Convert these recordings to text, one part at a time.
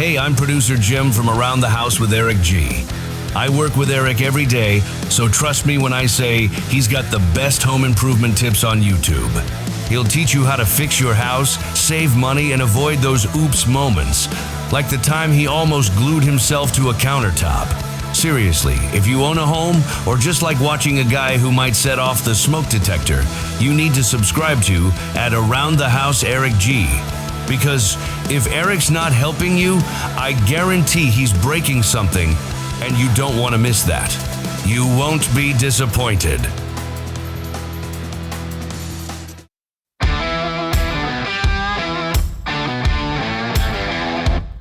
Hey, I'm producer Jim from Around the House with Eric G. I work with Eric every day, so trust me when I say he's got the best home improvement tips on YouTube. He'll teach you how to fix your house, save money, and avoid those oops moments, like the time he almost glued himself to a countertop. Seriously, if you own a home, or just like watching a guy who might set off the smoke detector, you need to subscribe to at Around the House Eric G. Because if Eric's not helping you, I guarantee he's breaking something, and you don't want to miss that. You won't be disappointed.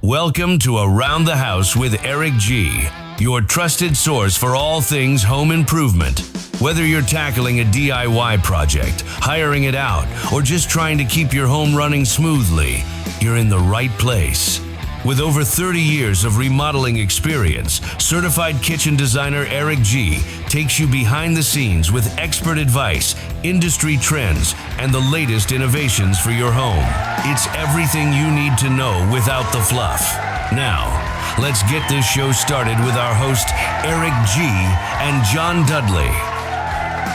Welcome to Around the House with Eric G, your trusted source for all things home improvement. Whether you're tackling a DIY project, hiring it out, or just trying to keep your home running smoothly, you're in the right place. With over 30 years of remodeling experience, certified kitchen designer Eric G takes you behind the scenes with expert advice, industry trends, and the latest innovations for your home. It's everything you need to know without the fluff. Now, let's get this show started with our host, Eric G and John Dudley.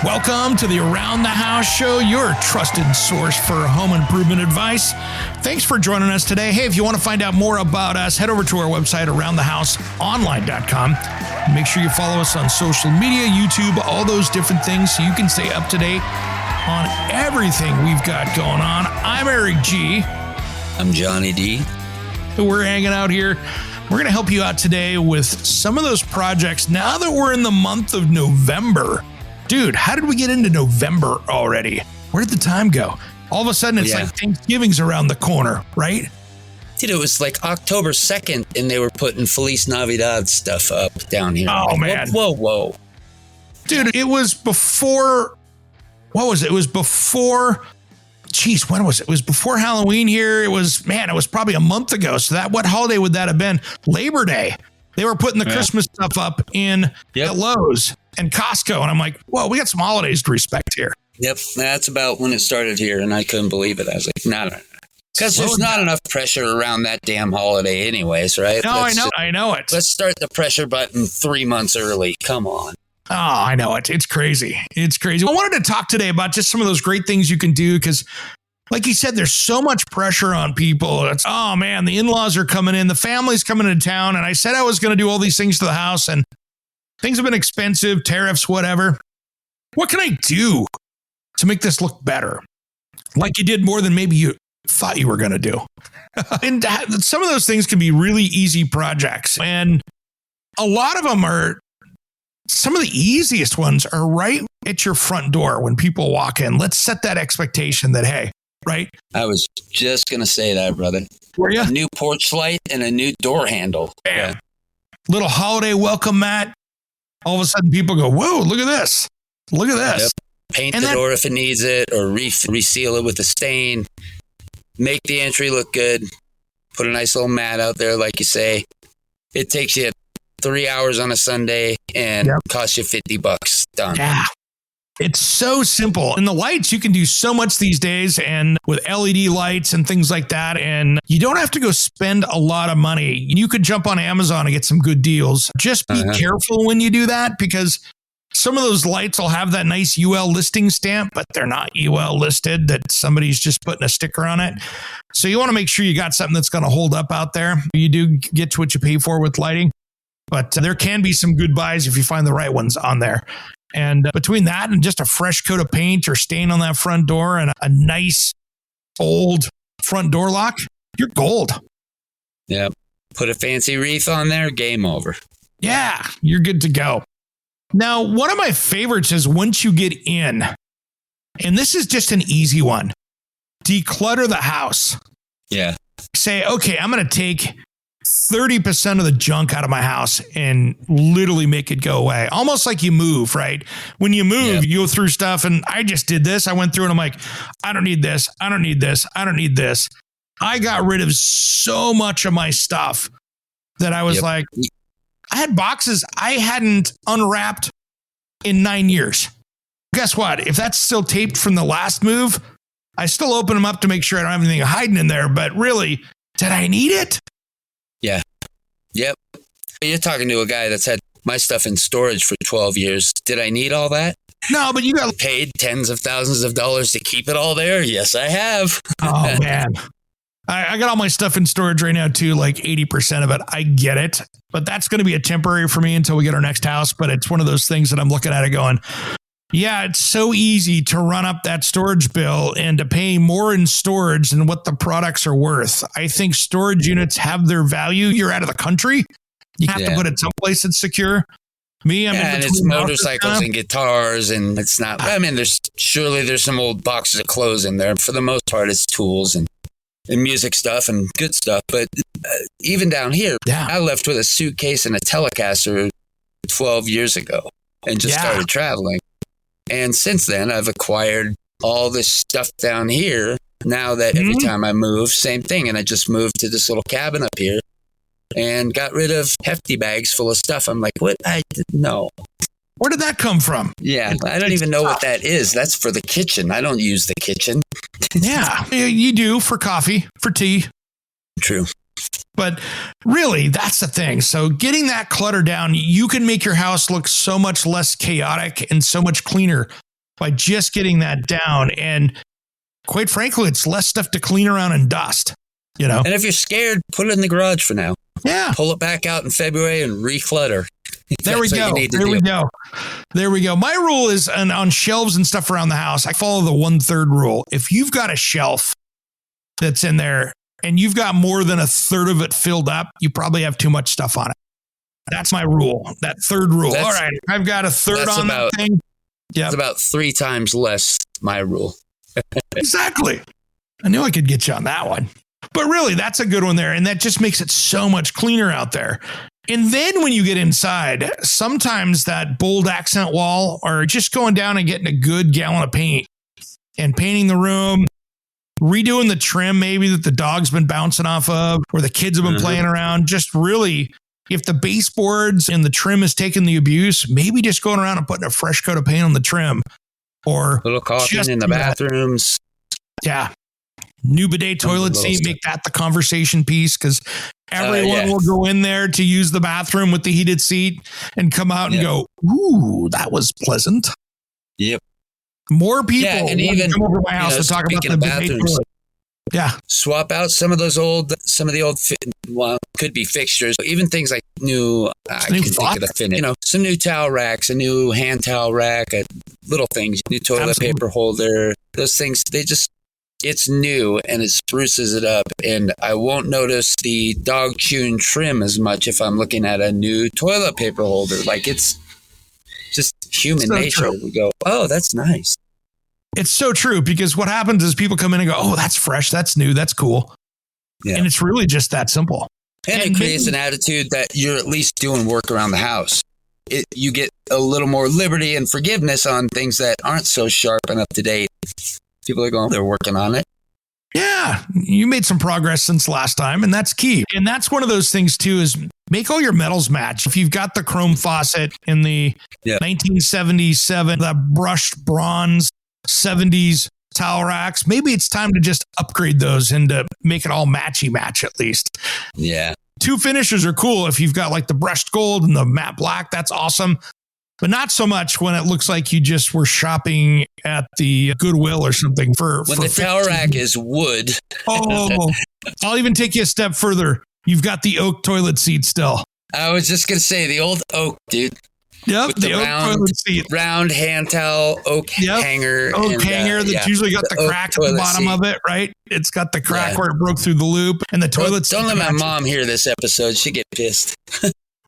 Welcome to the Around the House Show, your trusted source for home improvement advice. Thanks for joining us today. Hey, if you want to find out more about us, head over to our website, aroundthehouseonline.com. Make sure you follow us on social media, YouTube, all those different things so you can stay up to date on everything we've got going on. I'm Eric G. I'm Johnny D. We're hanging out here. We're going to help you out today with some of those projects now that we're in the month of November. Dude, how did we get into November already? Where did the time go? All of a sudden, it's like Thanksgiving's around the corner, right? Dude, it was like October 2nd, and they were putting Feliz Navidad stuff up down here. Oh, like, man. Whoa. Dude, it was before, what was it? It was before, when was it? It was before Halloween here. It was probably a month ago. So what holiday would that have been? Labor Day. They were putting the Christmas stuff up in the Lowe's and Costco. And I'm like, whoa, we got some holidays to respect here. Yep, that's about when it started here, and I couldn't believe it. I was like, no. Because there's not enough pressure around that damn holiday anyways, right? No, I know it. Let's start the pressure button 3 months early. Come on. Oh, I know it. It's crazy. I wanted to talk today about just some of those great things you can do because, like you said, there's so much pressure on people. It's, oh, man, the in-laws are coming in. The family's coming into town. And I said I was going to do all these things to the house, and things have been expensive, tariffs, whatever. What can I do to make this look better? Like you did more than maybe you thought you were going to do. And some of those things can be really easy projects. And a lot of them some of the easiest ones are right at your front door when people walk in. Let's set that expectation that, hey, right? I was just going to say that, brother. Were you? A new porch light and a new door handle. Bam. Yeah. Little holiday welcome mat. All of a sudden people go, whoa, look at this. Look at this. Yep. Paint the door if it needs it, or reseal it with a stain. Make the entry look good. Put a nice little mat out there, like you say. It takes you 3 hours on a Sunday and costs you $50. Done. Yeah. It's so simple. And the lights, you can do so much these days, and with LED lights and things like that. And you don't have to go spend a lot of money. You could jump on Amazon and get some good deals. Just be careful when you do that, because some of those lights will have that nice UL listing stamp, but they're not UL listed, that somebody's just putting a sticker on it. So you want to make sure you got something that's going to hold up out there. You do get what you pay for with lighting, but there can be some good buys if you find the right ones on there. And between that and just a fresh coat of paint or stain on that front door and a nice old front door lock, you're gold. Yep. Put a fancy wreath on there, game over. Yeah, you're good to go. Now, one of my favorites is once you get in, and this is just an easy one, declutter the house. Yeah. Say, okay, I'm going to take 30% of the junk out of my house and literally make it go away. Almost like you move, right? When you move, you go through stuff, and I just did this. I went through and I'm like, I don't need this. I don't need this. I don't need this. I got rid of so much of my stuff that I was like, I had boxes I hadn't unwrapped in 9 years. Guess what? If that's still taped from the last move, I still open them up to make sure I don't have anything hiding in there. But really, did I need it? Yeah. Yep. You're talking to a guy that's had my stuff in storage for 12 years. Did I need all that? No, but you got paid tens of thousands of dollars to keep it all there. Yes, I have. Oh, man. I got all my stuff in storage right now, too, like 80% of it. I get it. But that's going to be a temporary for me until we get our next house. But it's one of those things that I'm looking at it going, yeah, it's so easy to run up that storage bill and to pay more in storage than what the products are worth. I think storage units have their value. You're out of the country. You have to put it someplace that's secure. Me, and it's motorcycles and guitars, and it's not. I mean, there's some old boxes of clothes in there. For the most part, it's tools and music stuff and good stuff. But even down here, I left with a suitcase and a Telecaster 12 years ago and just started traveling. And since then, I've acquired all this stuff down here. Now that every time I move, same thing. And I just moved to this little cabin up here and got rid of hefty bags full of stuff. I'm like, what? I didn't know. Where did that come from? Yeah, I don't even know what that is. That's for the kitchen. I don't use the kitchen. Yeah, you do for coffee, for tea. True. But really, that's the thing. So getting that clutter down, you can make your house look so much less chaotic and so much cleaner by just getting that down. And quite frankly, it's less stuff to clean around and dust, you know? And if you're scared, put it in the garage for now. Yeah. Pull it back out in February and reclutter. There we go. There we go. My rule is on shelves and stuff around the house, I follow the 1/3 rule. If you've got a shelf that's in there and you've got more than 1/3 of it filled up, you probably have too much stuff on it. That's my rule. That third rule. All right. I've got 1/3 on that thing. Yeah. It's about 3 times less my rule. Exactly. I knew I could get you on that one. But really, that's a good one there. And that just makes it so much cleaner out there. And then when you get inside, sometimes that bold accent wall or just going down and getting a good gallon of paint and painting the room, redoing the trim maybe that the dog's been bouncing off of or the kids have been playing around. Just really, if the baseboards and the trim has taken the abuse, maybe just going around and putting a fresh coat of paint on the trim or a little caution in the bathrooms. Yeah. New bidet toilet seat, make that the conversation piece because everyone will go in there to use the bathroom with the heated seat and come out and go, ooh, that was pleasant. Yep. More people and even come over to my house to talk about the bidet toilet. Yeah. Swap out some of the old, could be fixtures, even things like new some new towel racks, a new hand towel rack, little things, new toilet paper holder, those things, it's new and it spruces it up. And I won't notice the dog chewing trim as much if I'm looking at a new toilet paper holder. Like it's just human nature. We go, oh, that's nice. It's so true because what happens is people come in and go, oh, that's fresh. That's new. That's cool. Yeah. And it's really just that simple. And it creates an attitude that you're at least doing work around the house. You get a little more liberty and forgiveness on things that aren't so sharp and up to date. People are going, they're working on it. Yeah, you made some progress since last time, and that's key. And that's one of those things, too, is make all your metals match. If you've got the chrome faucet in the 1977, the brushed bronze 70s towel racks, maybe it's time to just upgrade those and to make it all matchy match at least. Yeah. 2 finishes are cool. If you've got like the brushed gold and the matte black, that's awesome. But not so much when it looks like you just were shopping at the Goodwill or something when the towel rack is wood. Oh, I'll even take you a step further. You've got the oak toilet seat still. I was just going to say the old oak, dude. Yep, the oak toilet seat. Round hand towel, oak hanger. Oak hanger that's usually got the crack at the bottom of it, right? It's got the crack where it broke through the loop. And the toilet seat. Don't let my mom hear this episode. She'd get pissed.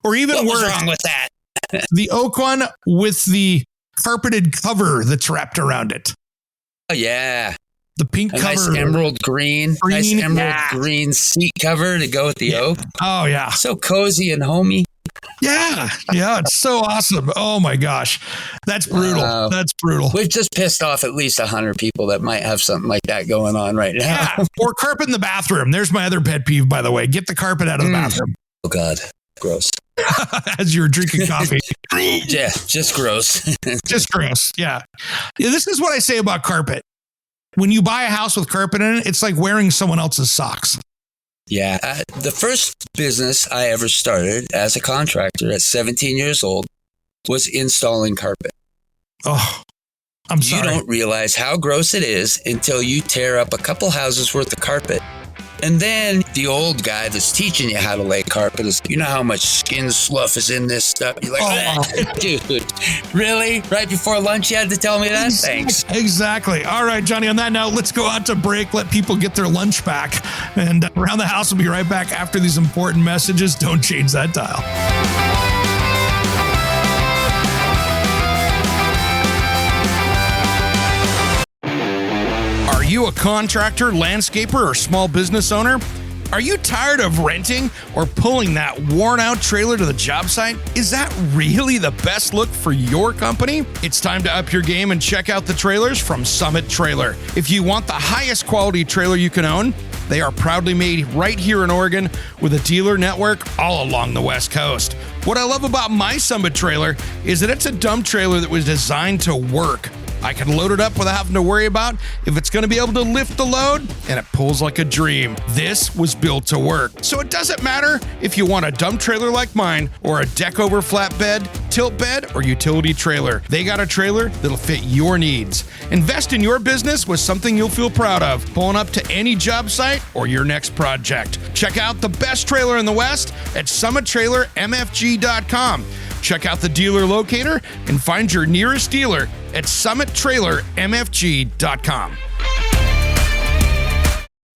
Or even worse. What's wrong with that? The oak one with the carpeted cover that's wrapped around it. Oh, yeah. The pink cover. Nice emerald green. Nice emerald green seat cover to go with the oak. Oh, yeah. So cozy and homey. Yeah. Yeah. It's so awesome. Oh, my gosh. That's brutal. Wow. That's brutal. We've just pissed off at least 100 people that might have something like that going on right now. Yeah. Or carpet in the bathroom. There's my other pet peeve, by the way. Get the carpet out of the bathroom. Oh, God. Gross. As you were drinking coffee. Yeah, just gross. Just gross. Yeah. This is what I say about carpet. When you buy a house with carpet in it, it's like wearing someone else's socks. Yeah. The first business I ever started as a contractor at 17 years old was installing carpet. Oh, I'm sorry. You don't realize how gross it is until you tear up a couple houses worth of carpet. And then the old guy that's teaching you how to lay carpet is, you know how much skin slough is in this stuff? You're like, dude, really? Right before lunch you had to tell me that? Thanks. Exactly. All right, Johnny, on that note, let's go out to break, let people get their lunch back. And Around the House will be right back after these important messages. Don't change that dial. Are you a contractor, landscaper, or small business owner? Are you tired of renting or pulling that worn-out trailer to the job site? Is that really the best look for your company? It's time to up your game and check out the trailers from Summit Trailer. If you want the highest quality trailer you can own, they are proudly made right here in Oregon with a dealer network all along the West Coast. What I love about my Summit trailer is that it's a dump trailer that was designed to work. I can load it up without having to worry about if it's going to be able to lift the load, and it pulls like a dream. This was built to work. So it doesn't matter if you want a dump trailer like mine or a deck over flatbed, tilt bed, or utility trailer. They got a trailer that'll fit your needs. Invest in your business with something you'll feel proud of, pulling up to any job site or your next project. Check out the best trailer in the West at summittrailermfg.com. Check out the dealer locator and find your nearest dealer at summittrailermfg.com.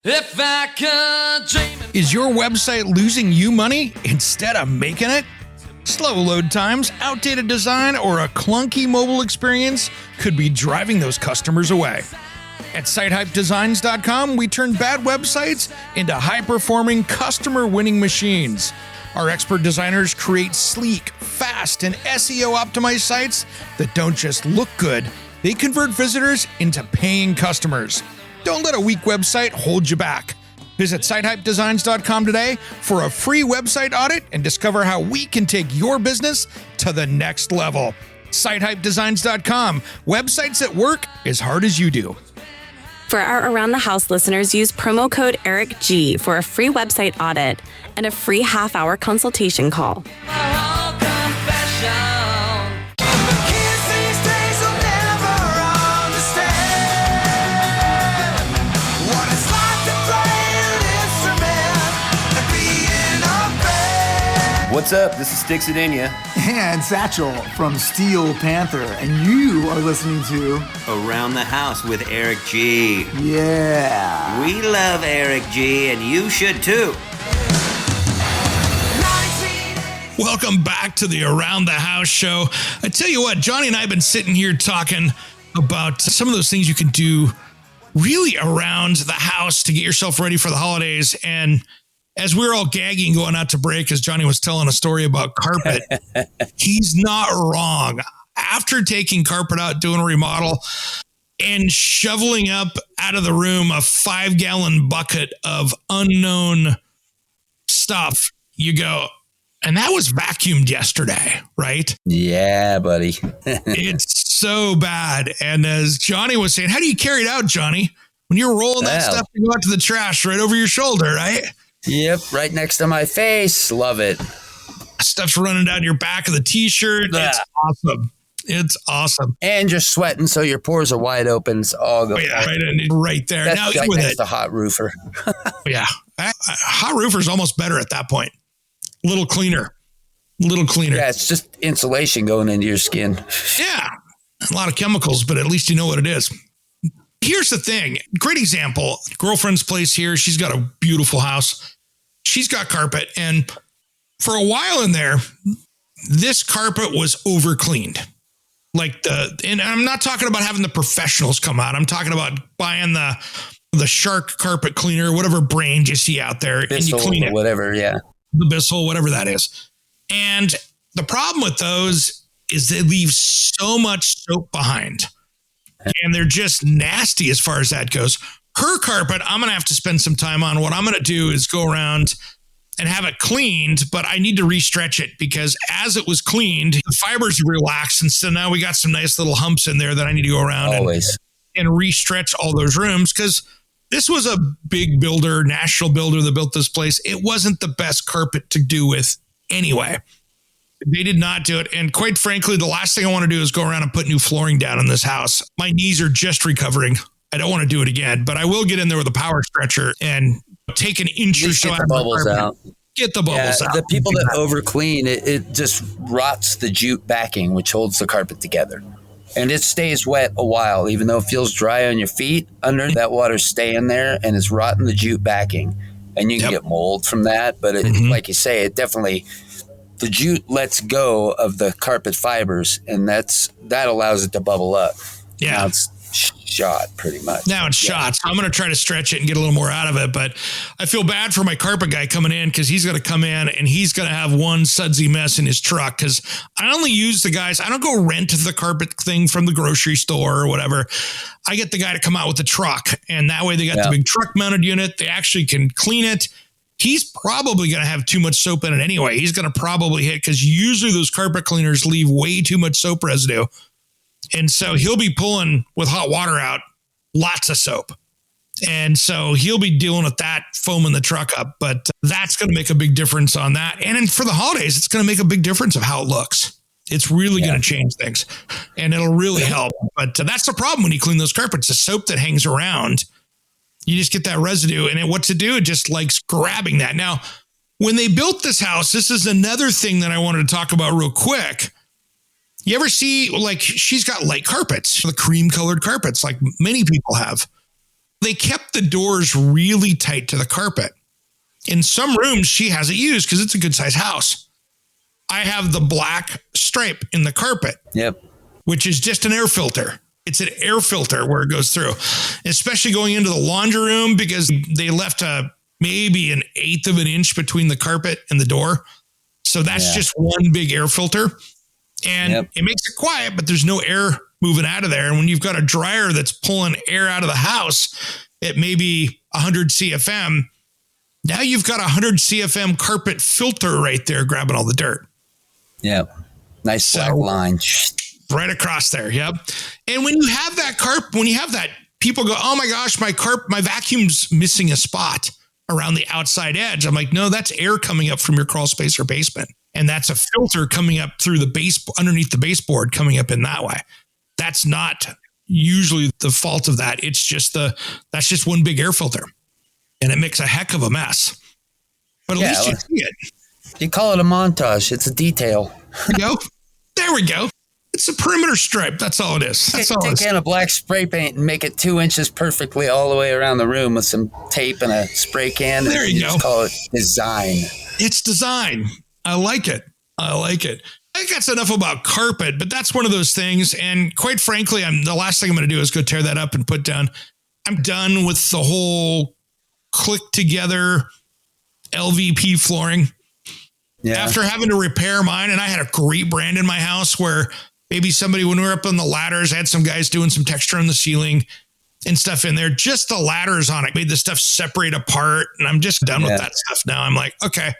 If I could dream. Is your website losing you money instead of making it? Slow load times, outdated design, or a clunky mobile experience could be driving those customers away. At sitehypedesigns.com, we turn bad websites into high-performing, customer-winning machines. Our expert designers create sleek, fast, and SEO-optimized sites that don't just look good, they convert visitors into paying customers. Don't let a weak website hold you back. Visit sitehypedesigns.com today for a free website audit and discover how we can take your business to the next level. Sitehypedesigns.com, websites that work as hard as you do. For our Around the House listeners, use promo code ERICG for a free website audit and a free half-hour consultation call. What's up? This is Sticks It In Ya. And Satchel from Steel Panther, and you are listening to Around the House with Eric G. Yeah. We love Eric G, and you should too. Welcome back to the Around the House show. I tell you what, Johnny and I have been sitting here talking about some of those things you can do really around the house to get yourself ready for the holidays. And as we were all gagging going out to break, as Johnny was telling a story about carpet, he's not wrong. After taking carpet out, doing a remodel, and shoveling up out of the room a 5-gallon bucket of unknown stuff, you go, and that was vacuumed yesterday, right? Yeah, buddy. It's so bad. And as Johnny was saying, how do you carry it out, Johnny? When you're rolling that stuff to go out to the trash right over your shoulder, right? Yep, right next to my face. Love it. Stuff's running down your back of the t-shirt. It's awesome. It's awesome. And you're sweating, so your pores are wide open. It's all good. Yeah, right there. That's now like with next it, to hot roofer. yeah, hot roofer's almost better at that point. A little cleaner. Yeah, it's just insulation going into your skin. Yeah, a lot of chemicals, but at least you know what it is. Here's the thing. Great example. Girlfriend's place here. She's got a beautiful house. She's got carpet. And for a while in there, this carpet was over cleaned. And I'm not talking about having the professionals come out. I'm talking about buying the Shark carpet cleaner, whatever brand you see out there. Bissell, and you clean it. Whatever, yeah. The Bissell, whatever that is. And the problem with those is they leave so much soap behind. And they're just nasty as far as that goes. Her carpet, I'm going to have to spend some time on. What I'm going to do is go around and have it cleaned, but I need to restretch it because as it was cleaned, the fibers relaxed. And so now we got some nice little humps in there that I need to go around and restretch all those rooms because This was a big builder, national builder that built this place. It wasn't the best carpet to do with anyway. They did not do it. And quite frankly, the last thing I want to do is go around and put new flooring down in this house. My knees are just recovering. I don't want to do it again, but I will get in there with a power stretcher and take an inch or so out of the bubbles out. Get the bubbles out. The people that over clean, it just rots the jute backing, which holds the carpet together. And it stays wet a while, even though it feels dry on your feet. Under that water's staying there, and it's rotting the jute backing. And you can get mold from that. But like you say, it definitely, the jute lets go of the carpet fibers, and that allows it to bubble up. Yeah. Now it's shot pretty much. Now it's shot. So I'm going to try to stretch it and get a little more out of it. But I feel bad for my carpet guy coming in, because he's going to come in and he's going to have one sudsy mess in his truck. Because I only use the guys. I don't go rent the carpet thing from the grocery store or whatever. I get the guy to come out with the truck, and that way they got the big truck mounted unit. They actually can clean it. He's probably going to have too much soap in it anyway. He's going to probably hit, because usually those carpet cleaners leave way too much soap residue. And so he'll be pulling with hot water out lots of soap. And so he'll be dealing with that, foaming the truck up. But that's going to make a big difference on that. And then for the holidays, it's going to make a big difference of how it looks. It's really going to change things, and it'll really help. But that's the problem when you clean those carpets. The soap that hangs around, you just get that residue. And what to do, it just likes grabbing that. Now, when they built this house, this is another thing that I wanted to talk about real quick. You ever see, like, she's got light carpets, the cream colored carpets, like many people have. They kept the doors really tight to the carpet. In some rooms, she has it used because it's a good size house. I have the black stripe in the carpet, which is just an air filter. It's an air filter where it goes through, especially going into the laundry room, because they left maybe an eighth of an inch between the carpet and the door. So that's just one big air filter. And it makes it quiet, but there's no air moving out of there. And when you've got a dryer that's pulling air out of the house at maybe 100 CFM, now you've got a 100 CFM carpet filter right there grabbing all the dirt. Yep. Nice black line. Right across there. Yep. And when you have that people go, oh my gosh, my vacuum's missing a spot around the outside edge. I'm like, no, that's air coming up from your crawl space or basement. And that's a filter coming up through the base, underneath the baseboard, coming up in that way. That's not usually the fault of that. It's just that's just one big air filter, and it makes a heck of a mess. But at least you see it. You call it a montage. It's a detail. There we go. It's a perimeter stripe. That's all it is. That's all it is. Take a can of black spray paint and make it 2 inches perfectly all the way around the room with some tape and a spray can. There you go. Just call it design. It's design. I like it. I think that's enough about carpet, but that's one of those things. And quite frankly, the last thing I'm going to do is go tear that up and put down. I'm done with the whole click together LVP flooring. Yeah. After having to repair mine, and I had a great brand in my house where maybe somebody, when we were up on the ladders, I had some guys doing some texture on the ceiling and stuff in there. Just the ladders on it made the stuff separate apart. And I'm just done with that stuff now. I'm like, okay,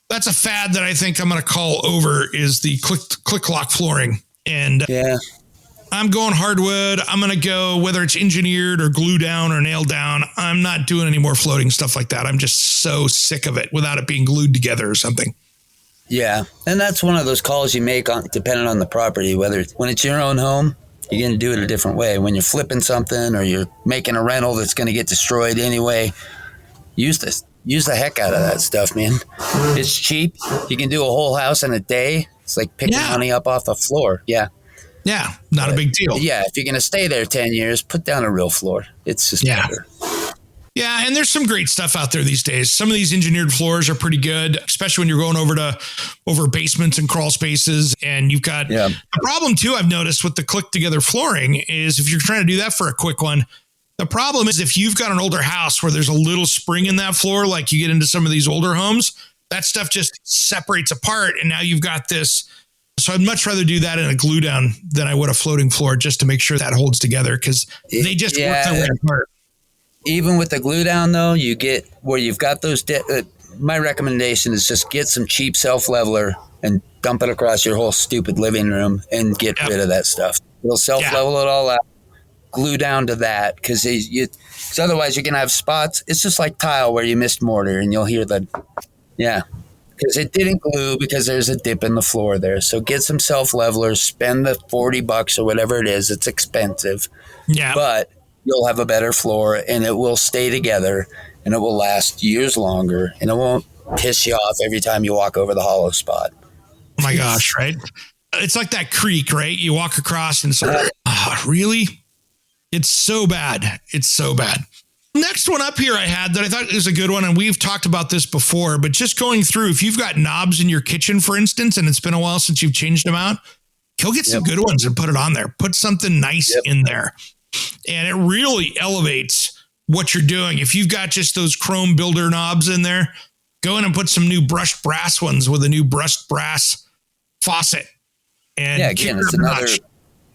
that's a fad that I think I'm going to call over, is the click lock flooring. And I'm going hardwood. I'm going to go, whether it's engineered or glue down or nailed down, I'm not doing any more floating stuff like that. I'm just so sick of it without it being glued together or something. Yeah. And that's one of those calls you make depending on the property, whether when it's your own home, you're going to do it a different way. When you're flipping something or you're making a rental that's going to get destroyed anyway, use the heck out of that stuff, man. It's cheap. You can do a whole house in a day. It's like picking money up off the floor. Yeah. Yeah. Not a big deal. Yeah. If you're going to stay there 10 years, put down a real floor. It's just better. Yeah, and there's some great stuff out there these days. Some of these engineered floors are pretty good, especially when you're going over basements and crawl spaces. And you've got the problem too, I've noticed with the click together flooring, is if you're trying to do that for a quick one, the problem is if you've got an older house where there's a little spring in that floor, like you get into some of these older homes, that stuff just separates apart. And now you've got this. So I'd much rather do that in a glue down than I would a floating floor, just to make sure that holds together, because they just work their way apart. Even with the glue down, though, you get where you've got those. My recommendation is just get some cheap self leveler and dump it across your whole stupid living room and get rid of that stuff. It'll self level it all out. glue down to that because otherwise you're going to have spots. It's just like tile where you missed mortar and you'll hear because it didn't glue because there's a dip in the floor there. So get some self-levelers, spend the $40 or whatever it is. It's expensive. Yeah. But you'll have a better floor and it will stay together and it will last years longer and it won't piss you off every time you walk over the hollow spot. Oh my gosh, right? It's like that creek, right? You walk across and it's like, really? It's so bad. It's so bad. Next one up here I had that I thought is a good one, and we've talked about this before, but just going through, if you've got knobs in your kitchen, for instance, and it's been a while since you've changed them out, go get some good ones and put it on there. Put something nice in there. And it really elevates what you're doing. If you've got just those chrome builder knobs in there, go in and put some new brushed brass ones with a new brushed brass faucet. And again, it's another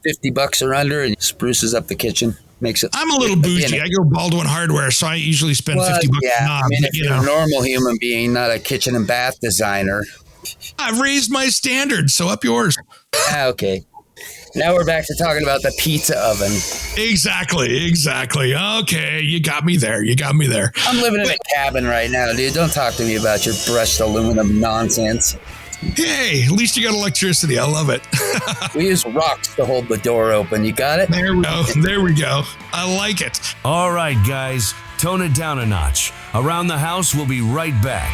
$50 or under and spruces up the kitchen. Makes it. I'm a little bougie. I go Baldwin Hardware, so I usually spend $50 a knob. I mean, if you're a normal human being, not a kitchen and bath designer. I've raised my standards, so up yours. Okay. Now we're back to talking about the pizza oven. Exactly. Okay, you got me there. I'm living in a cabin right now, dude. Don't talk to me about your brushed aluminum nonsense. Hey, at least you got electricity. I love it. We use rocks to hold the door open. You got it? There we go. I like it. All right, guys, tone it down a notch. Around the House will be right back.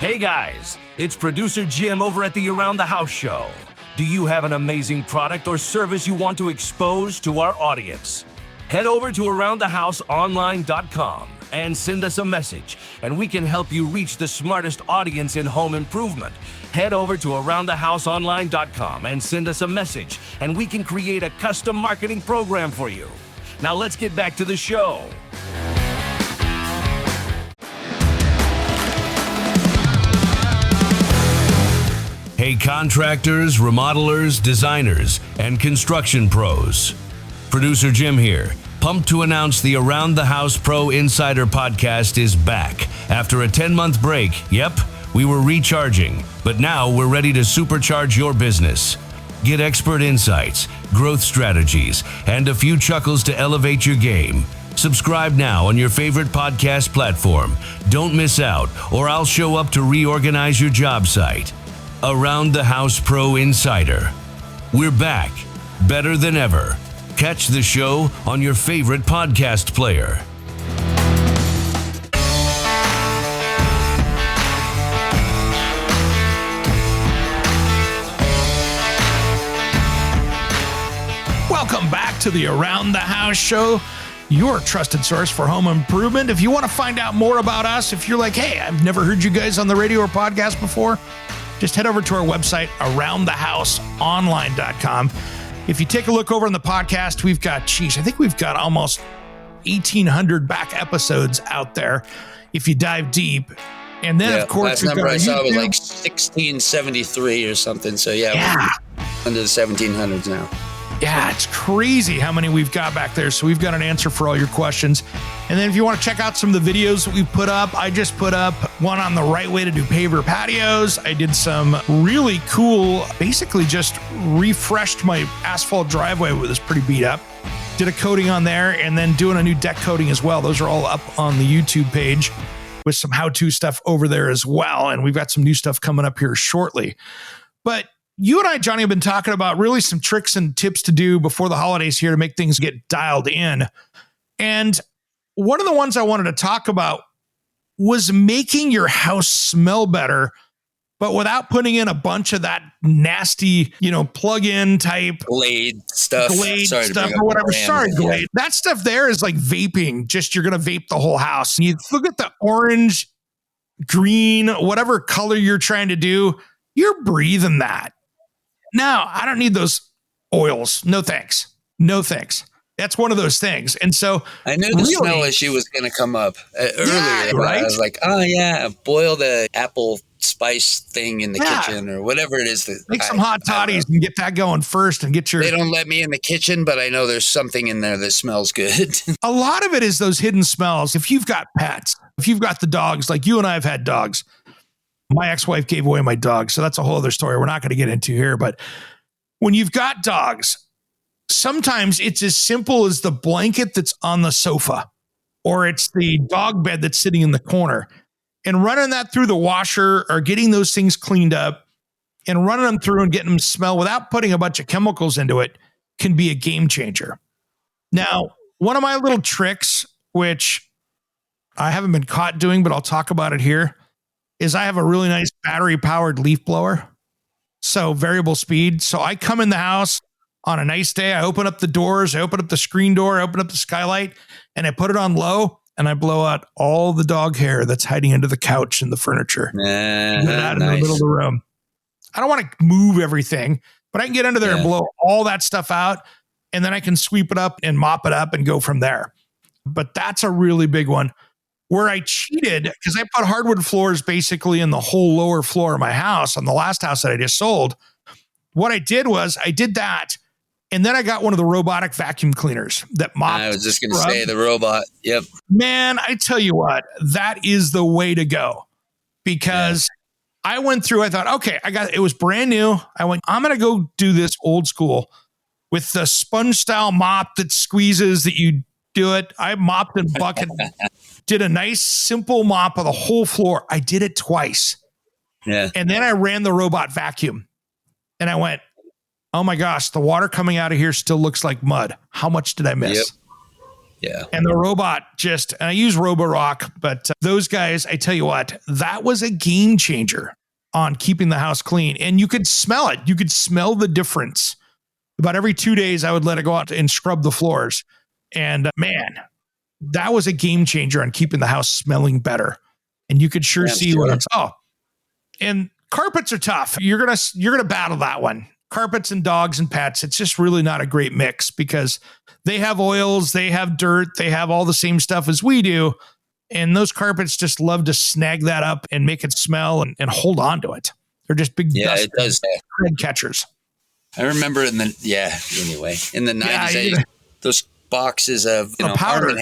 Hey guys, it's producer Jim over at the Around the House show. Do you have an amazing product or service you want to expose to our audience? Head over to aroundthehouseonline.com and send us a message, and we can help you reach the smartest audience in home improvement. Head over to aroundthehouseonline.com and send us a message, and we can create a custom marketing program for you. Now let's get back to the show. Hey contractors, remodelers, designers, and construction pros. Producer Jim here. Pumped to announce the Around the House Pro Insider podcast is back. After a 10-month break, we were recharging, but now we're ready to supercharge your business. Get expert insights, growth strategies, and a few chuckles to elevate your game. Subscribe now on your favorite podcast platform. Don't miss out, or I'll show up to reorganize your job site. Around the House Pro Insider. We're back, better than ever. Catch the show on your favorite podcast player. Welcome back to the Around the House show, your trusted source for home improvement. If you want to find out more about us, if you're like, hey, I've never heard you guys on the radio or podcast before, just head over to our website, aroundthehouseonline.com. If you take a look over on the podcast, we've got, I think we've got almost 1,800 back episodes out there if you dive deep. And then, of course, last number I saw was like 1673 or something. So, we're under the 1700s now. Yeah, it's crazy how many we've got back there. So we've got an answer for all your questions. And then if you want to check out some of the videos that we put up, I just put up one on the right way to do paver patios. I did some really cool, basically just refreshed my asphalt driveway with this pretty beat up. Did a coating on there and then doing a new deck coating as well. Those are all up on the YouTube page with some how-to stuff over there as well. And we've got some new stuff coming up here shortly. But you and I, Johnny, have been talking about really some tricks and tips to do before the holidays here to make things get dialed in. And one of the ones I wanted to talk about was making your house smell better, but without putting in a bunch of that nasty, plug-in type Glade stuff or whatever. Sorry, Glade. That stuff there is like vaping. Just you're going to vape the whole house. And you look at the orange, green, whatever color you're trying to do, you're breathing that. Now, I don't need those oils. No thanks. That's one of those things. And so I knew the smell issue was going to come up earlier. Right? I was like, boil the apple spice thing in the kitchen or whatever it is. Make some hot toddies and get that going first and get your... They don't let me in the kitchen, but I know there's something in there that smells good. A lot of it is those hidden smells. If you've got pets, if you've got the dogs, like you and I have had dogs, My ex-wife gave away my dog, so that's a whole other story we're not going to get into here. But when you've got dogs, sometimes it's as simple as the blanket that's on the sofa, or it's the dog bed that's sitting in the corner, and running that through the washer or getting those things cleaned up and running them through and getting them to smell without putting a bunch of chemicals into it can be a game changer. Now, one of my little tricks, which I haven't been caught doing, but I'll talk about it here, is I have a really nice battery powered leaf blower. So variable speed. So I come in the house on a nice day. I open up the doors, I open up the screen door, I open up the skylight, and I put it on low, and I blow out all the dog hair that's hiding under the couch and the furniture. Put that in the middle of the room. I don't want to move everything, but I can get under there and blow all that stuff out, and then I can sweep it up and mop it up and go from there. But that's a really big one. Where I cheated, because I put hardwood floors basically in the whole lower floor of my house on the last house that I just sold. What I did was I did that, and then I got one of the robotic vacuum cleaners that mopped. I was just going to say the robot. Yep. Man, I tell you what, that is the way to go, because I went through, I thought, okay, it was brand new. I went, I'm going to go do this old school with the sponge style mop that squeezes that you do it. I mopped and bucket, did a nice simple mop of the whole floor. I did it twice. Yeah. And then I ran the robot vacuum, and I went, oh my gosh, the water coming out of here still looks like mud. How much did I miss? Yep. Yeah. And the robot and I use Roborock, but those guys, I tell you what, that was a game changer on keeping the house clean. And you could smell it. You could smell the difference. About every 2 days, I would let it go out and scrub the floors. And man, that was a game changer on keeping the house smelling better. And you could sure see when it's, and carpets are tough. You're going to battle that one. Carpets and dogs and pets, it's just really not a great mix, because they have oils, they have dirt, they have all the same stuff as we do. And those carpets just love to snag that up and make it smell and hold on to it. They're just big dust, it does. head catchers. I remember in the 90s, those boxes of powder.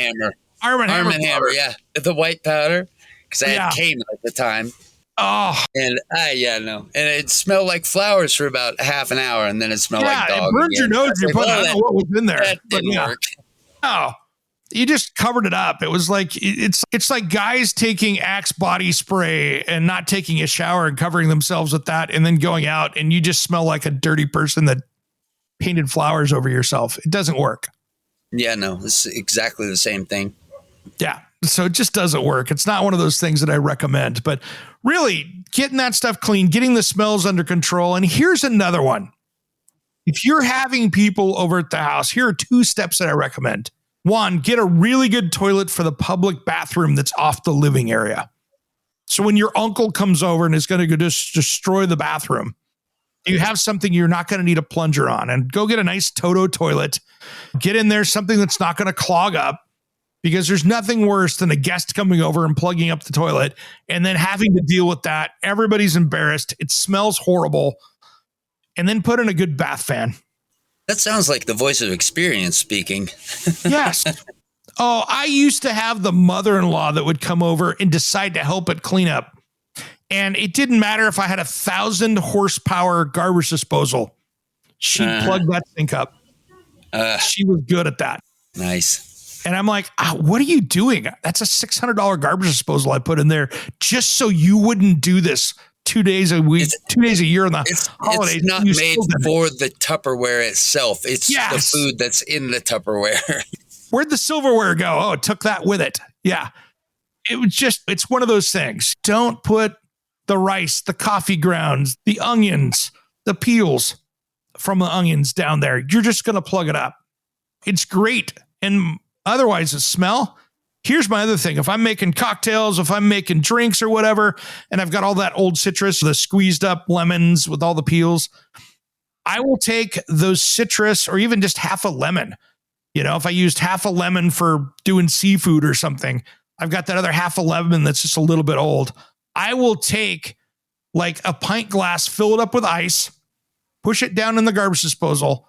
Arm & Hammer, yeah, the white powder, because I had Cayman at the time. Oh, and and it smelled like flowers for about half an hour, and then it smelled like dog. It burned your nose. I don't know what was in there. That didn't work. Oh, you just covered it up. It was like it's like guys taking Axe body spray and not taking a shower and covering themselves with that, and then going out and you just smell like a dirty person that painted flowers over yourself. It doesn't work. Yeah, no, it's exactly the same thing. Yeah. So it just doesn't work. It's not one of those things that I recommend, but really getting that stuff clean, getting the smells under control. And here's another one. If you're having people over at the house, here are 2 steps that I recommend. 1, get a really good toilet for the public bathroom that's off the living area. So when your uncle comes over and is going to go just destroy the bathroom, you have something you're not going to need a plunger on, and go get a nice Toto toilet. Get in there something that's not going to clog up, because there's nothing worse than a guest coming over and plugging up the toilet and then having to deal with that. Everybody's embarrassed. It smells horrible. And then put in a good bath fan. That sounds like the voice of experience speaking. Yes. Oh, I used to have the mother-in-law that would come over and decide to help it clean up. And it didn't matter if I had 1,000 horsepower garbage disposal. She'd plug that sink up. She was good at that. Nice. And I'm like, what are you doing? That's a $600 garbage disposal I put in there just so you wouldn't do this 2 days a week, 2 days a year on the holidays. It's not made for the Tupperware itself. It's the food that's in the Tupperware. Where'd the silverware go? Oh, it took that with it. Yeah. It's one of those things. Don't put the rice, the coffee grounds, the onions, the peels from the onions down there. You're just going to plug it up. It's great. And otherwise, the smell. Here's my other thing. If I'm making cocktails, if I'm making drinks or whatever, and I've got all that old citrus, the squeezed up lemons with all the peels, I will take those citrus or even just half a lemon. If I used half a lemon for doing seafood or something, I've got that other half a lemon that's just a little bit old. I will take like a pint glass, fill it up with ice, push it down in the garbage disposal,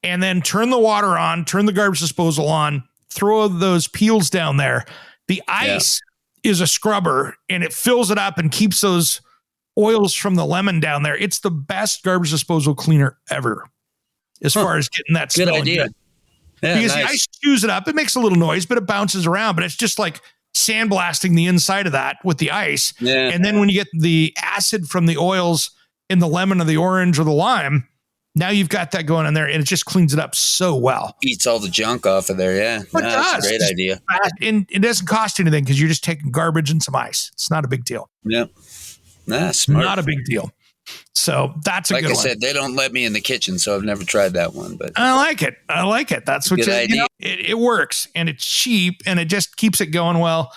and then turn the water on, turn the garbage disposal on, throw those peels down there. The ice is a scrubber, and it fills it up and keeps those oils from the lemon down there. It's the best garbage disposal cleaner ever as far as getting that Good smelling idea. good. Yeah, Because nice. the ice chews it up. It makes a little noise, but it bounces around. But it's just like sandblasting the inside of that with the ice. Yeah. And then when you get the acid from the oils in the lemon or the orange or the lime, now you've got that going in there, and it just cleans it up so well. Beats all the junk off of there. Yeah. It That's does. a great Just idea. And it doesn't cost you anything because you're just taking garbage and some ice. It's not a big deal. Yep. Nah, smart. Not a big deal. So that's a Like good I one. said, they don't let me in the kitchen, so I've never tried that one. But I like it. I like it. That's what Good idea. it works, and it's cheap, and it just keeps it going well.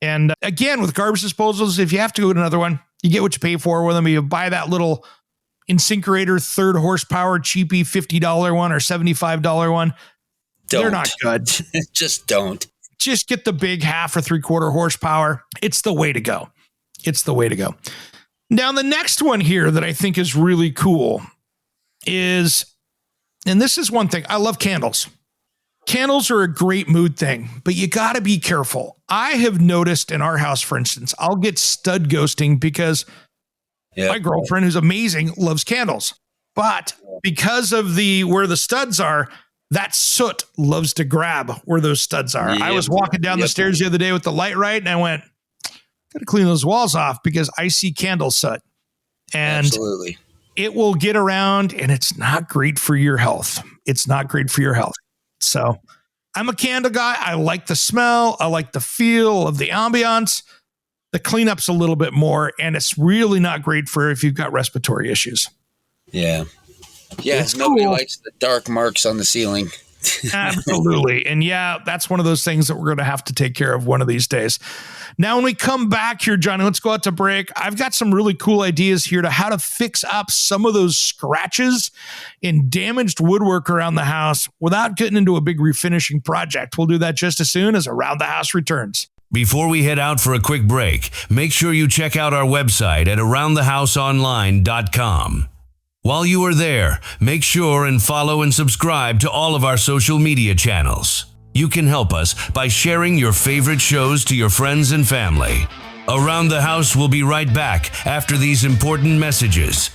And again, with garbage disposals, if you have to go to another one, you get what you pay for with them. You buy that little InSinkErator 3rd horsepower cheapy $50 one or $75 one. don't. They're not good. Just don't. Just get the big 1/2 or 3/4 horsepower. It's the way to go. It's the way to go. Now, the next one here that I think is really cool is, and this is one thing, I love candles. Candles are a great mood thing, but you got to be careful. I have noticed in our house, for instance, I'll get stud ghosting because my girlfriend, who's amazing, loves candles. But because of where the studs are, that soot loves to grab where those studs are. I was walking down the stairs the other day with the light right, and I went, got to clean those walls off because I see candle soot. And Absolutely. it will get around, and it's not great for your health. It's not great for your health. So I'm a candle guy. I like the smell. I like the feel of the ambiance. The cleanup's a little bit more, and it's really not great for if you've got respiratory issues. Yeah. Yeah. It's Nobody cool. likes the dark marks on the ceiling. Absolutely. And yeah, that's one of those things that we're going to have to take care of one of these days. Now, when we come back here, Johnny, let's go out to break. I've got some really cool ideas here to how to fix up some of those scratches and damaged woodwork around the house without getting into a big refinishing project. We'll do that just as soon as Around the House returns. Before we head out for a quick break, make sure you check out our website at aroundthehouseonline.com. While you are there, make sure and follow and subscribe to all of our social media channels. You can help us by sharing your favorite shows to your friends and family. Around the House will be right back after these important messages.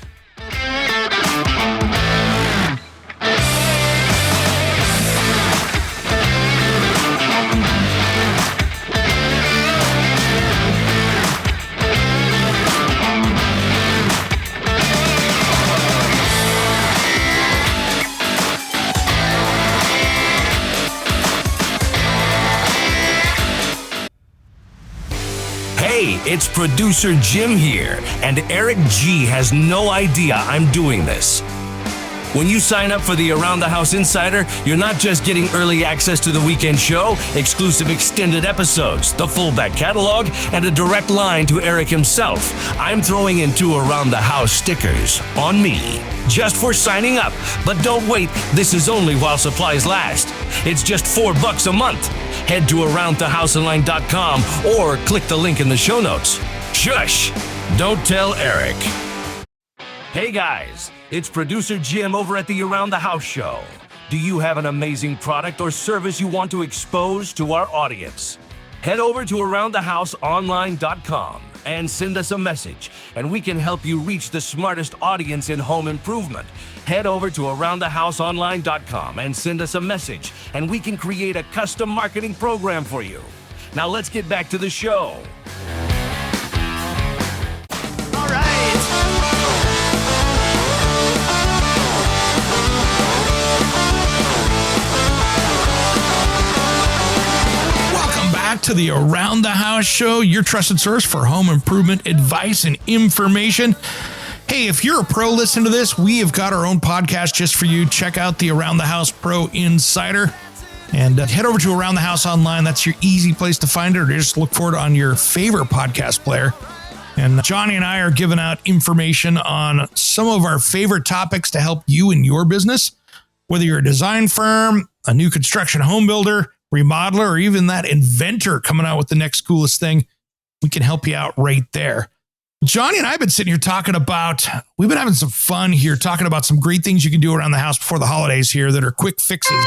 Hey, it's producer Jim here, and Eric G has no idea I'm doing this. When you sign up for the Around the House Insider, you're not just getting early access to the weekend show, exclusive extended episodes, the full back catalog, and a direct line to Eric himself. I'm throwing in 2 Around the House stickers on me, just for signing up. But don't wait, this is only while supplies last. It's just $4 a month. Head to aroundthehouseonline.com or click the link in the show notes. Shush! Don't tell Eric. Hey guys, it's producer Jim over at the Around the House show. Do you have an amazing product or service you want to expose to our audience? Head over to aroundthehouseonline.com and send us a message, and we can help you reach the smartest audience in home improvement. Head over to aroundthehouseonline.com and send us a message, and we can create a custom marketing program for you. Now let's get back to the show. All right. Welcome back to the Around the House show, your trusted source for home improvement advice and information. Hey, if you're a pro, listen to this. We have got our own podcast just for you. Check out the Around the House Pro Insider and head over to Around the House Online. That's your easy place to find it, or just look for it on your favorite podcast player. And Johnny and I are giving out information on some of our favorite topics to help you in your business, whether you're a design firm, a new construction home builder, remodeler, or even that inventor coming out with the next coolest thing. We can help you out right there. Johnny and I have been sitting here we've been having some fun here, talking about some great things you can do around the house before the holidays here that are quick fixes.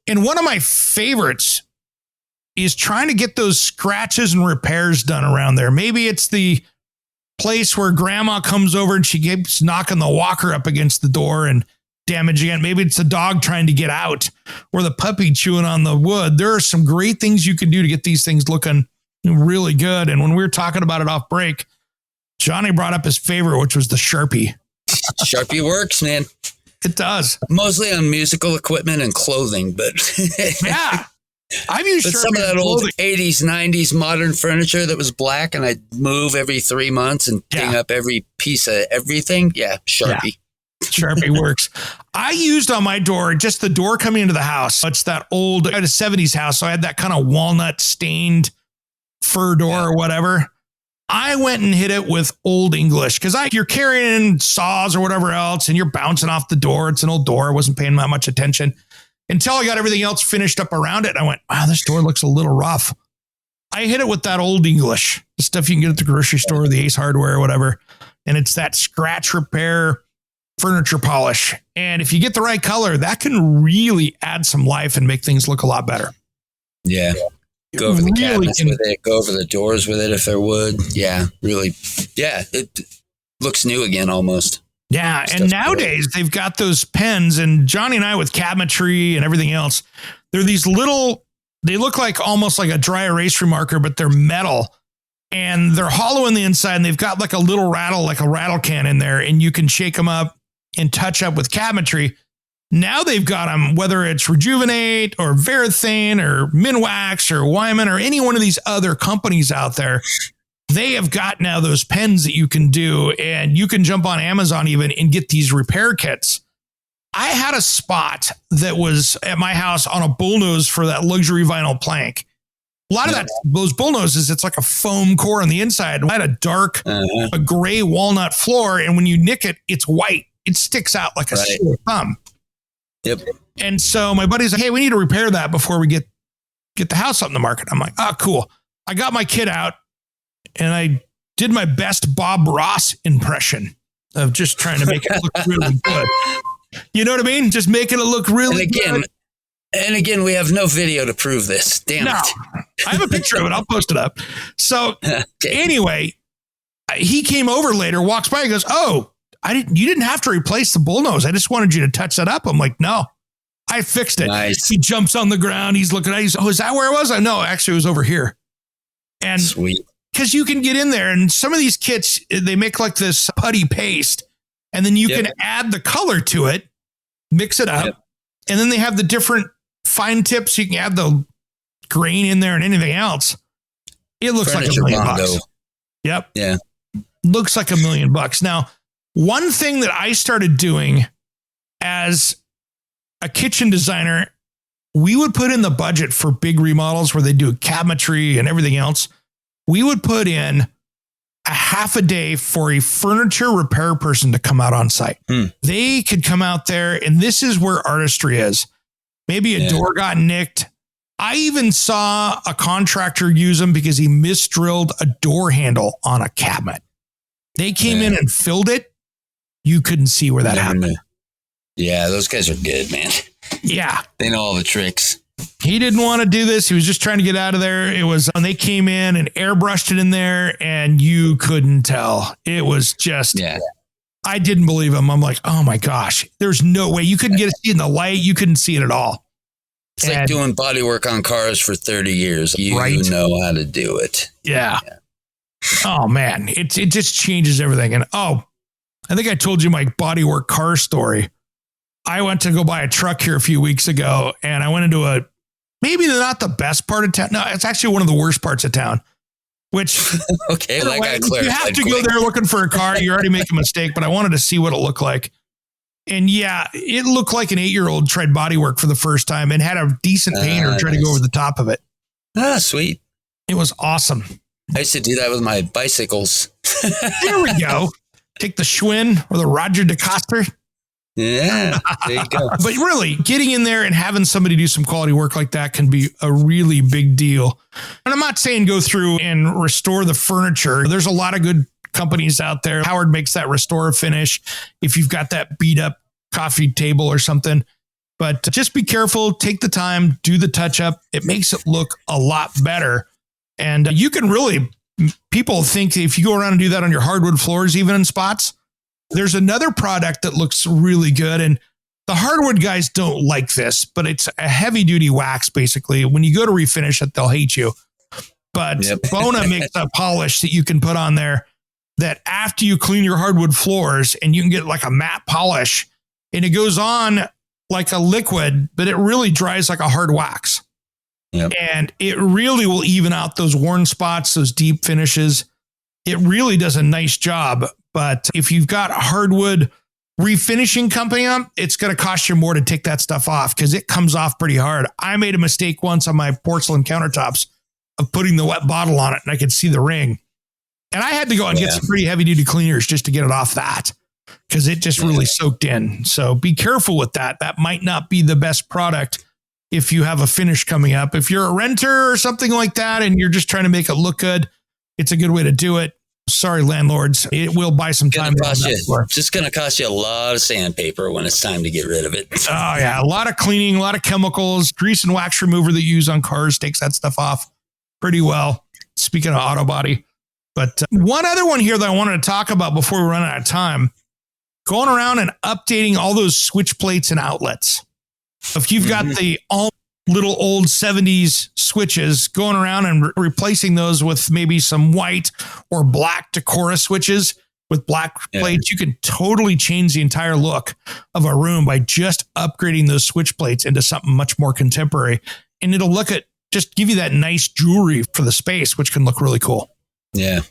And one of my favorites is trying to get those scratches and repairs done around there. Maybe it's the place where grandma comes over and she keeps knocking the walker up against the door and damaging it. Maybe it's the dog trying to get out or the puppy chewing on the wood. There are some great things you can do to get these things looking really good. And when we were talking about it off break, Johnny brought up his favorite, which was the Sharpie. Sharpie works, man. It does. Mostly on musical equipment and clothing, but yeah. I've used but some of that old 80s, 90s modern furniture that was black, and I'd move every 3 months and ding up every piece of everything. Yeah, Sharpie. Yeah. Sharpie works. I used on my door, just the door coming into the house. It's that old, I had a 70s house, so I had that kind of walnut stained fur door or whatever. I went and hit it with Old English because you're carrying saws or whatever else and you're bouncing off the door. It's an old door. I wasn't paying that much attention until I got everything else finished up around it. I went, wow, this door looks a little rough. I hit it with that Old English, the stuff you can get at the grocery store, the Ace Hardware or whatever. And it's that scratch repair furniture polish. And if you get the right color, that can really add some life and make things look a lot better. Yeah. Go over the cabinets with it, go over the doors with it if they're wood. Yeah, really. Yeah, it looks new again almost. Yeah, and nowadays they've got those pens, and Johnny and I with cabinetry and everything else, they're these little, they look like almost like a dry erase marker, but they're metal, and they're hollow in the inside, and they've got like a little rattle, like a rattle can in there, and you can shake them up and touch up with cabinetry. Now they've got them, whether it's Rejuvenate or Varathane or Minwax or Wyman or any one of these other companies out there, they have got now those pens that you can do, and you can jump on Amazon even and get these repair kits. I had a spot that was at my house on a bullnose for that luxury vinyl plank. A lot of those bullnoses, it's like a foam core on the inside. I had a dark, a gray walnut floor, and when you nick it, it's white. It sticks out like a sore thumb. Yep. And so my buddy's like, hey, we need to repair that before we get the house up in the market. I'm like, oh, cool. I got my kit out and I did my best Bob Ross impression of just trying to make it look really good. You know what I mean? Just making it look really good. And again, we have no video to prove this. Damn it. I have a picture of it. I'll post it up. So anyway, he came over later, walks by and goes, oh, you didn't have to replace the bullnose. I just wanted you to touch that up. I'm like, no, I fixed it. Nice. He jumps on the ground. He's looking at it. He's, oh, is that where it was? I know, actually it was over here. And sweet. Because you can get in there and some of these kits, they make like this putty paste and then you can add the color to it, mix it up. And then they have the different fine tips. You can add the grain in there and anything else. It looks like $1 million. Yep. Yeah. Looks like $1 million. Now, one thing that I started doing as a kitchen designer, we would put in the budget for big remodels where they do cabinetry and everything else. We would put in a half a day for a furniture repair person to come out on site. They could come out there, and this is where artistry is. Maybe a door got nicked. I even saw a contractor use them because he misdrilled a door handle on a cabinet. They came in and filled it. You couldn't see where that happened. Yeah, those guys are good, man. Yeah. They know all the tricks. He didn't want to do this. He was just trying to get out of there. It was when they came in and airbrushed it in there and you couldn't tell. It was just, I didn't believe him. I'm like, oh my gosh, there's no way. You couldn't get to see it in the light. You couldn't see it at all. It's like doing body work on cars for 30 years. You know how to do it. Yeah. Oh man, it just changes everything. And I think I told you my bodywork car story. I went to go buy a truck here a few weeks ago and I went into maybe not the best part of town. No, it's actually one of the worst parts of town, which, okay, well, you have to go there looking for a car. You already make a mistake, but I wanted to see what it looked like. And yeah, it looked like an 8-year-old tried bodywork for the first time and had a decent painter try to go over the top of it. Ah, sweet. It was awesome. I used to do that with my bicycles. There we go. Take the Schwinn or the Roger DeCoster. Yeah, there you go. But really, getting in there and having somebody do some quality work like that can be a really big deal. And I'm not saying go through and restore the furniture. There's a lot of good companies out there. Howard makes that restore finish if you've got that beat up coffee table or something. But just be careful, take the time, do the touch up. It makes it look a lot better. And you can really people think if you go around and do that on your hardwood floors, even in spots, there's another product that looks really good. And the hardwood guys don't like this, but it's a heavy duty wax. Basically, when you go to refinish it, they'll hate you. But Bona makes a polish that you can put on there that after you clean your hardwood floors, and you can get like a matte polish, and it goes on like a liquid, but it really dries like a hard wax. Yep. And it really will even out those worn spots, those deep finishes. It really does a nice job. But if you've got a hardwood refinishing company on, it's going to cost you more to take that stuff off because it comes off pretty hard. I made a mistake once on my porcelain countertops of putting the wet bottle on it, and I could see the ring. And I had to go and get some pretty heavy duty cleaners just to get it off that because it just really soaked in. So be careful with that. That might not be the best product if you have a finish coming up. If you're a renter or something like that and you're just trying to make it look good, it's a good way to do it. Sorry, landlords. It will buy some time. Just going to cost you a lot of sandpaper when it's time to get rid of it. Oh, yeah. A lot of cleaning, a lot of chemicals. Grease and wax remover that you use on cars takes that stuff off pretty well. Speaking of auto body. But one other one here that I wanted to talk about before we run out of time, going around and updating all those switch plates and outlets. If you've got the all little old 70s switches, going around and replacing those with maybe some white or black Decora switches with black plates, you can totally change the entire look of a room by just upgrading those switch plates into something much more contemporary. And it'll just give you that nice jewelry for the space, which can look really cool. Yeah.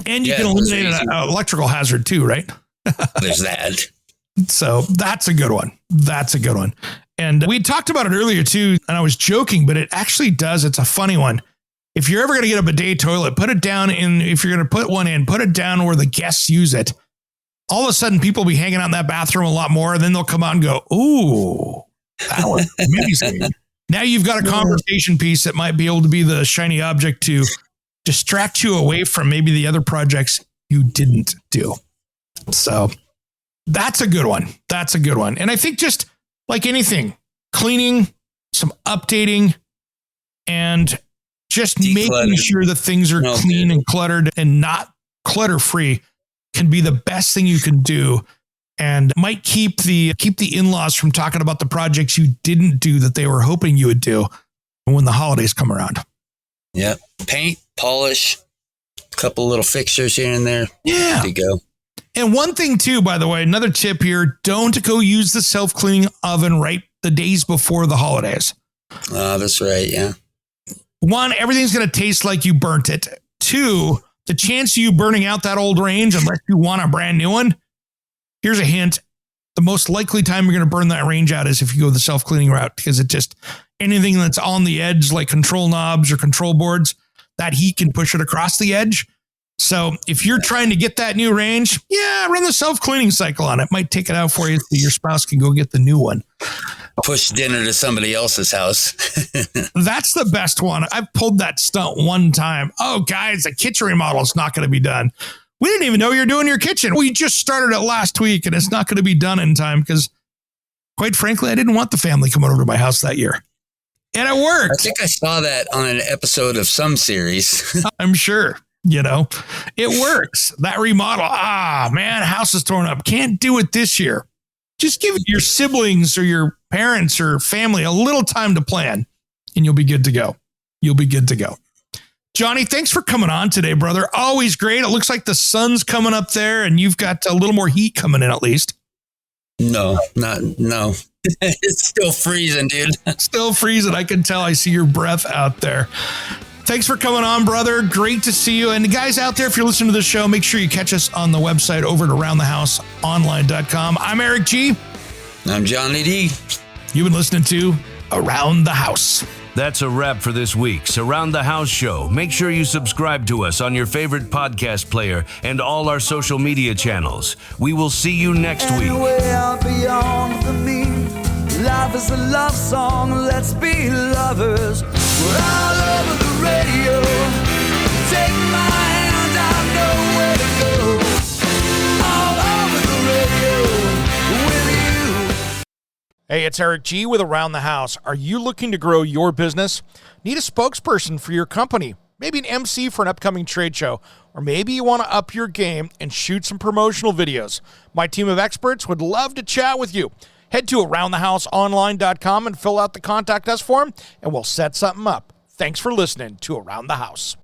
And you can eliminate an electrical hazard too, right? There's that. So that's a good one. That's a good one. And we talked about it earlier too, and I was joking, but it actually does. It's a funny one. If you're ever going to get a bidet toilet, put it down if you're going to put one in, put it down where the guests use it. All of a sudden people will be hanging out in that bathroom a lot more. And then they'll come out and go, ooh, that was amazing. Now you've got a conversation piece that might be able to be the shiny object to distract you away from maybe the other projects you didn't do. So that's a good one. That's a good one. And I think just like anything, cleaning, some updating, and just making sure that things are clean and cluttered and not clutter free can be the best thing you can do, and might keep the in-laws from talking about the projects you didn't do that they were hoping you would do when the holidays come around. Yeah. Paint, polish, a couple little fixtures here and there. Yeah. There you go. And one thing too, by the way, another tip here, don't go use the self-cleaning oven right the days before the holidays. Oh, that's right. Yeah. One, everything's going to taste like you burnt it. Two, the chance of you burning out that old range, unless you want a brand new one, here's a hint. The most likely time you're going to burn that range out is if you go the self-cleaning route, because anything that's on the edge, like control knobs or control boards, that heat can push it across the edge. So if you're trying to get that new range, run the self-cleaning cycle on it. Might take it out for you so your spouse can go get the new one. Push dinner to somebody else's house. That's the best one. I've pulled that stunt one time. Oh, guys, the kitchen remodel is not going to be done. We didn't even know you're doing your kitchen. We just started it last week, and it's not going to be done in time because, quite frankly, I didn't want the family coming over to my house that year. And it worked. I think I saw that on an episode of some series. I'm sure. It works. That remodel. Man, house is torn up. Can't do it this year. Just give your siblings or your parents or family a little time to plan, and you'll be good to go. You'll be good to go. Johnny, thanks for coming on today, brother. Always great. It looks like the sun's coming up there, and you've got a little more heat coming in at least. No. It's still freezing, dude. Still freezing. I can tell. I see your breath out there. Thanks for coming on, brother. Great to see you. And the guys out there, if you're listening to the show, make sure you catch us on the website over at aroundthehouseonline.com. I'm Eric G. I'm Johnny D. You've been listening to Around the House. That's a wrap for this week's Around the House show. Make sure you subscribe to us on your favorite podcast player and all our social media channels. We will see you next week. Beyond the mean, life is a love song. Let's be lovers. We're all over the radio. Take my hand, I know where to go. All over the radio with you. Hey, it's Eric G with Around the House. Are you looking to grow your business? Need a spokesperson for your company? maybe an MC for an upcoming trade show, or maybe you want to up your game and shoot some promotional videos. My team of experts would love to chat with you. Head to aroundthehouseonline.com and fill out the contact us form, and we'll set something up. Thanks for listening to Around the House.